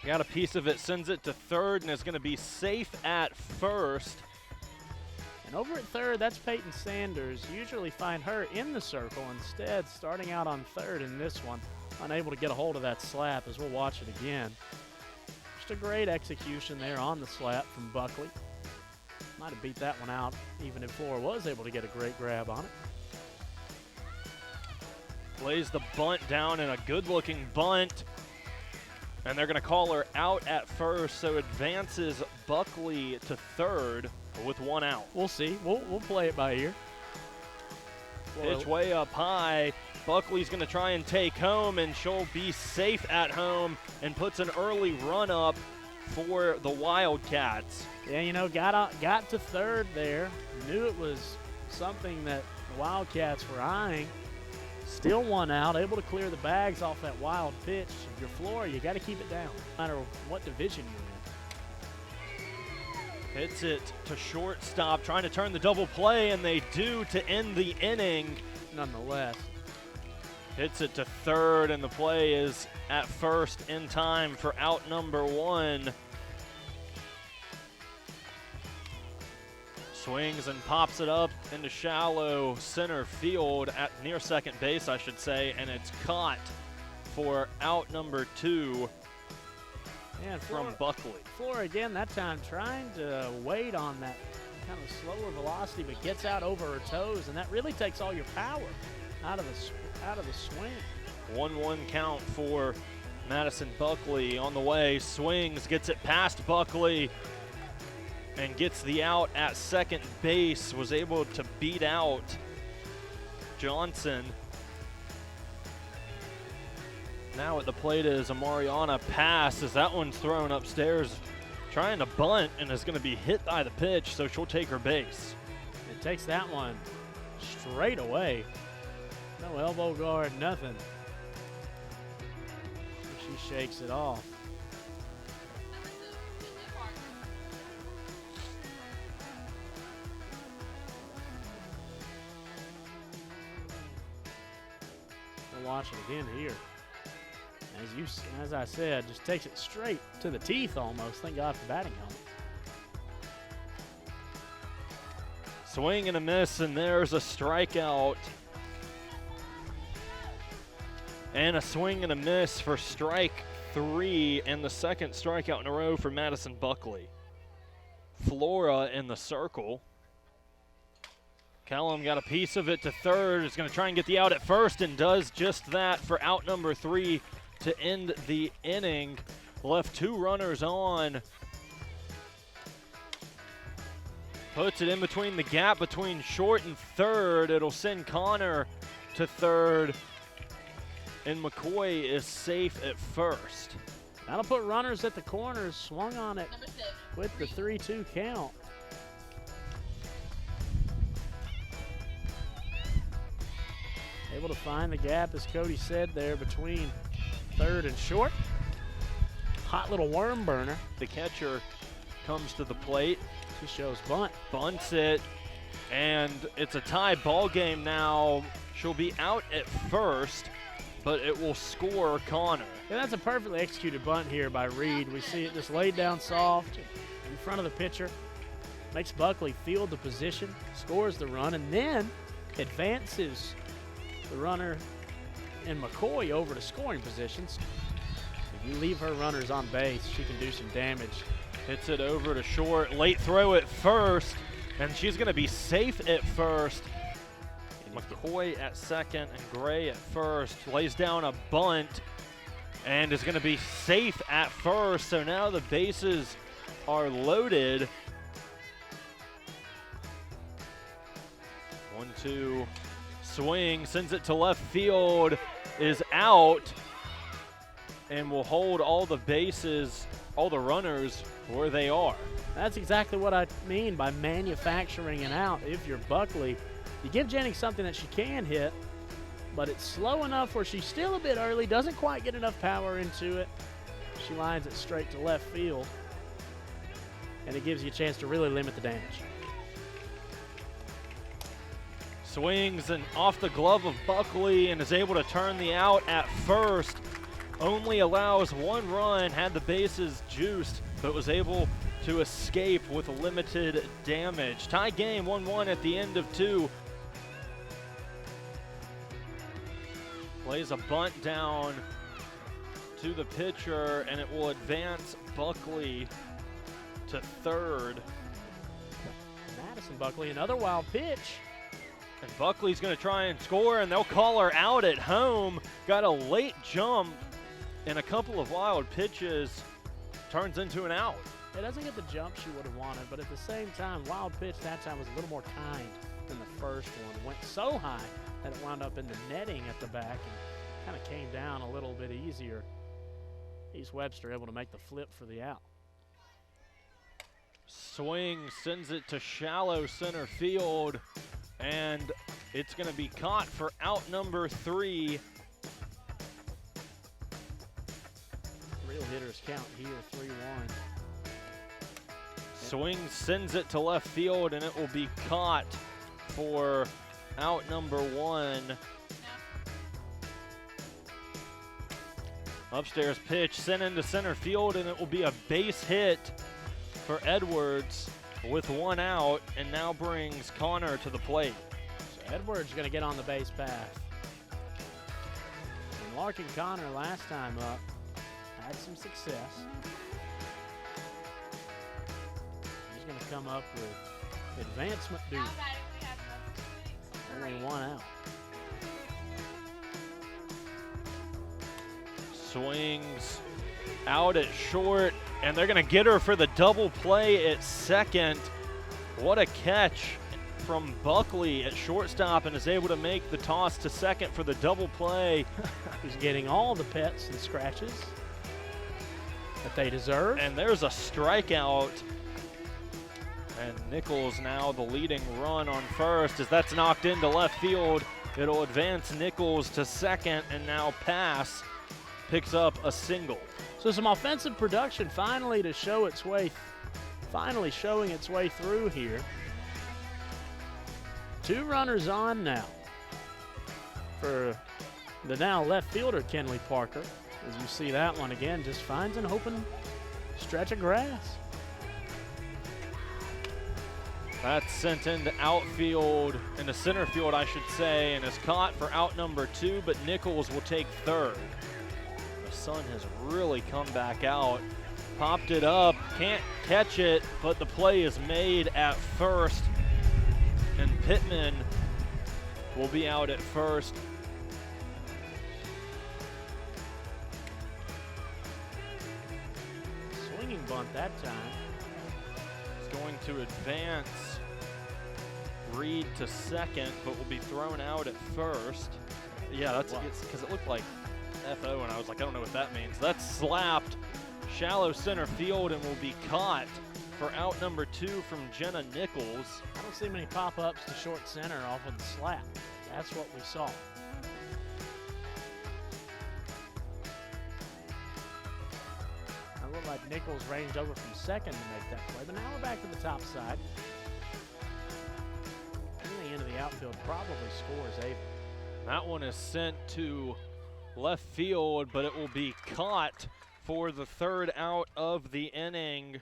Got a piece of it, sends it to third, and is going to be safe at first. And over at third, that's Peyton Sanders. Usually find her in the circle. Instead, starting out on third in this one, unable to get a hold of that slap, as we'll watch it again. Just a great execution there on the slap from Buckley. Might have beat that one out, even if Flora was able to get a great grab on it. Lays the bunt down, and a good-looking bunt. And they're going to call her out at first, so advances Buckley to third with one out. We'll see. We'll play it by ear. Pitch way up high. Buckley's going to try and take home, and she'll be safe at home and puts an early run up for the Wildcats. Yeah, you know, got to third there. Knew it was something that the Wildcats were eyeing. Still one out, able to clear the bags off that wild pitch. If you're Flora, you got to keep it down, no matter what division you're in. Hits it to shortstop, trying to turn the double play, and they do to end the inning. Nonetheless. Hits it to third, and the play is at first in time for out number one. Swings and pops it up into shallow center field at near second base, I should say, and it's caught for out number two from Buckley. Flora again that time trying to wait on that kind of slower velocity, but gets out over her toes, and that really takes all your power out of the swing. 1-1 count for Madison Buckley on the way. Swings, gets it past Buckley, and gets the out at second base. Was able to beat out Johnson. Now at the plate is a Mariana pass, as that one's thrown upstairs, trying to bunt, and is going to be hit by the pitch, so she'll take her base. It takes that one straight away. No elbow guard, nothing. She shakes it off. We'll watch it again here. As I said, just takes it straight to the teeth almost. Thank God for batting helmet. Swing and a miss, and there's a strikeout. And a swing and a miss for strike three, and the second strikeout in a row for Madison Buckley. Flora in the circle. Callum got a piece of it to third, is going to try and get the out at first, and does just that for out number three to end the inning. Left two runners on. Puts it in between the gap between short and third. It'll send Connor to third, and McCoy is safe at first. That'll put runners at the corners. Swung on it with the 3-2 count. Able to find the gap, as Cody said there, between third and short. Hot little worm burner. The catcher comes to the plate. She shows bunt. Bunts it, and it's a tie ball game now. She'll be out at first, but it will score Connor. Yeah, that's a perfectly executed bunt here by Reed. We see it just laid down soft in front of the pitcher. Makes Buckley field the position, scores the run, and then advances the runner and McCoy over to scoring positions. If you leave her runners on base, she can do some damage. Hits it over to short, late throw at first, and she's going to be safe at first. McCoy at second and Gray at first. Lays down a bunt and is going to be safe at first. So now the bases are loaded. 1-2 swing, sends it to left field, is out, and will hold all the bases, all the runners where they are. That's exactly what I mean by manufacturing an out. If you're Buckley, you give Jennings something that she can hit, but it's slow enough where she's still a bit early, doesn't quite get enough power into it. She lines it straight to left field, and it gives you a chance to really limit the damage. Swings and off the glove of Buckley, and is able to turn the out at first. only allows 1 run, had the bases juiced, but was able to escape with limited damage. Tie game 1-1 at the end of 2. Plays a bunt down to the pitcher, and it will advance Buckley to third. Madison Buckley, another wild pitch. And Buckley's going to try and score, and they'll call her out at home. Got a late jump and a couple of wild pitches. Turns into an out. It doesn't get the jump she would have wanted, but at the same time, wild pitch that time was a little more kind than the first one. Went so high that it wound up in the netting at the back and kind of came down a little bit easier. East Webster able to make the flip for the out. Swing sends it to shallow center field, and it's going to be caught for out number 3. Real hitters count here, 3-1. Swing sends it to left field, and it will be caught for out number 1. Upstairs pitch sent into center field, and it will be a base hit for Edwards with 1 out, and now brings Connor to the plate. So Edwards going to get on the base path. And Larkin Connor last time up had some success. He's going to come up with advancement duty. Only 1 out. Swings out at short, and they're going to get her for the double play at second. What a catch from Buckley at shortstop, and is able to make the toss to second for the double play. He's getting all the pets and scratches that they deserve. And there's a strikeout. And Nichols now the leading run on first. As that's knocked into left field, it'll advance Nichols to second, and now Pass picks up a single. So some offensive production finally to show its way, finally showing its way through here. 2 runners on now for the now left fielder, Kenley Parker. As you see that one again, just finds an open stretch of grass. That's sent into outfield, into center field, I should say, and is caught for out number 2, but Nichols will take third. The sun has really come back out. Popped it up, can't catch it, but the play is made at first, and Pittman will be out at first. Swinging bunt that time. It's going to advance Reed to second, but will be thrown out at first. Yeah, that's because it looked like FO, and I was like, I don't know what that means. That's slapped shallow center field and will be caught for out number 2 from Jenna Nichols. I don't see many pop-ups to short center off of the slap. That's what we saw. It looked like Nichols ranged over from second to make that play, but now we're back to the top side. Anything into the outfield probably scores Ava. That one is sent to left field, but it will be caught for the 3rd out of the inning.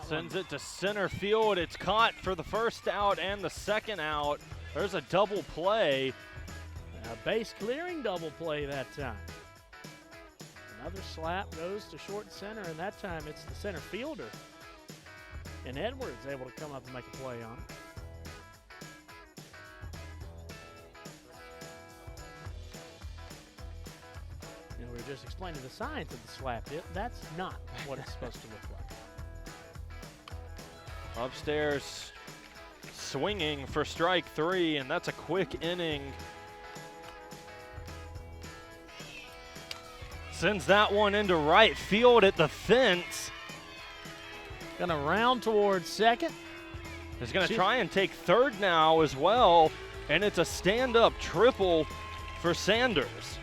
Sends it to center field. It's caught for the 1st out and the 2nd out. There's a double play. A base clearing double play that time. Another slap goes to short center, and that time it's the center fielder. And Edwards able to come up and make a play on it. And we were just explaining the science of the slap hit. That's not what it's supposed to look like. Upstairs swinging for strike 3, and that's a quick inning. Sends that one into right field at the fence. Gonna round towards second. He's gonna try and take third now as well, and it's a stand-up triple for Sanders.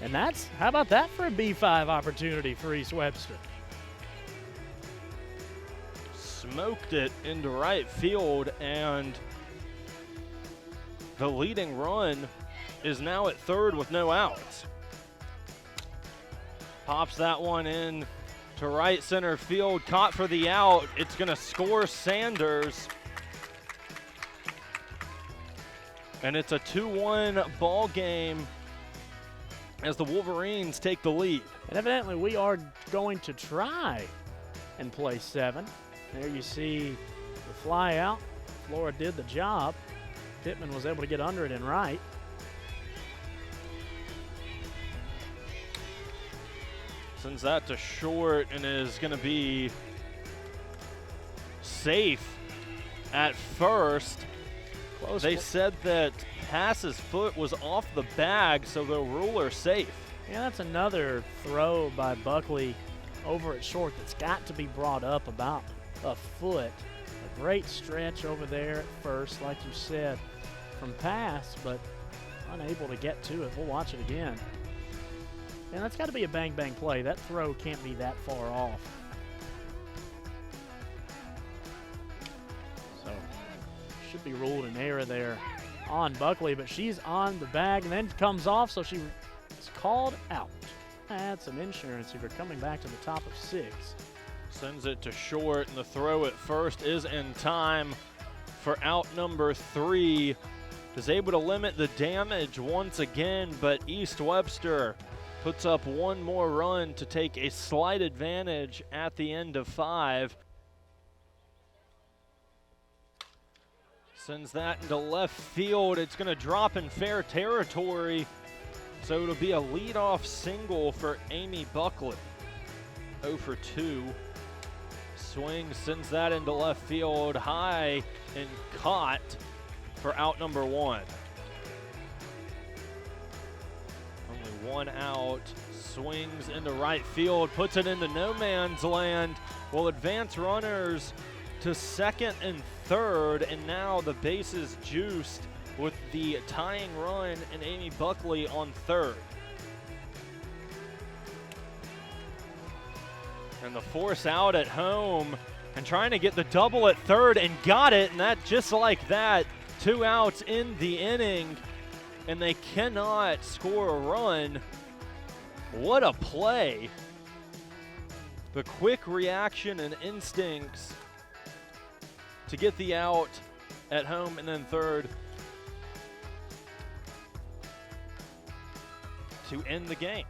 And that's, how about that for a B5 opportunity for East Webster? smoked it into right field, and the leading run is now at third with no outs. Pops that one in to right center field, caught for the out. It's going to score Sanders. And it's a 2-1 ball game as the Wolverines take the lead. And evidently we are going to try and play 7. There you see the fly out. Flora did the job. Pittman was able to get under it and right. Sends that to short and is going to be safe at first. Close. They said that Pass's foot was off the bag, so they'll rule her safe. Yeah, that's another throw by Buckley over at short that's got to be brought up about a foot. A great stretch over there at first, like you said, from Pass, but unable to get to it. We'll watch it again. And that's got to be a bang-bang play. That throw can't be that far off. So, should be ruled an error there on Buckley, but she's on the bag and then comes off, so she is called out. That's some insurance if you're coming back to the top of 6. Sends it to short, and the throw at first is in time for out number 3. Is able to limit the damage once again, but East Webster puts up one more run to take a slight advantage at the end of 5. Sends that into left field. It's going to drop in fair territory, so it'll be a leadoff single for Amy Buckley. 0 for 2. Swings, sends that into left field, high and caught for out number 1. Only 1 out. Swings into right field, puts it into no man's land. Will advance runners to second and third, and now the bases juiced with the tying run and Amy Buckley on third. And the force out at home and trying to get the double at third and got it, and that just like that, 2 outs in the inning, and they cannot score a run. What a play. The quick reaction and instincts to get the out at home and then third to end the game.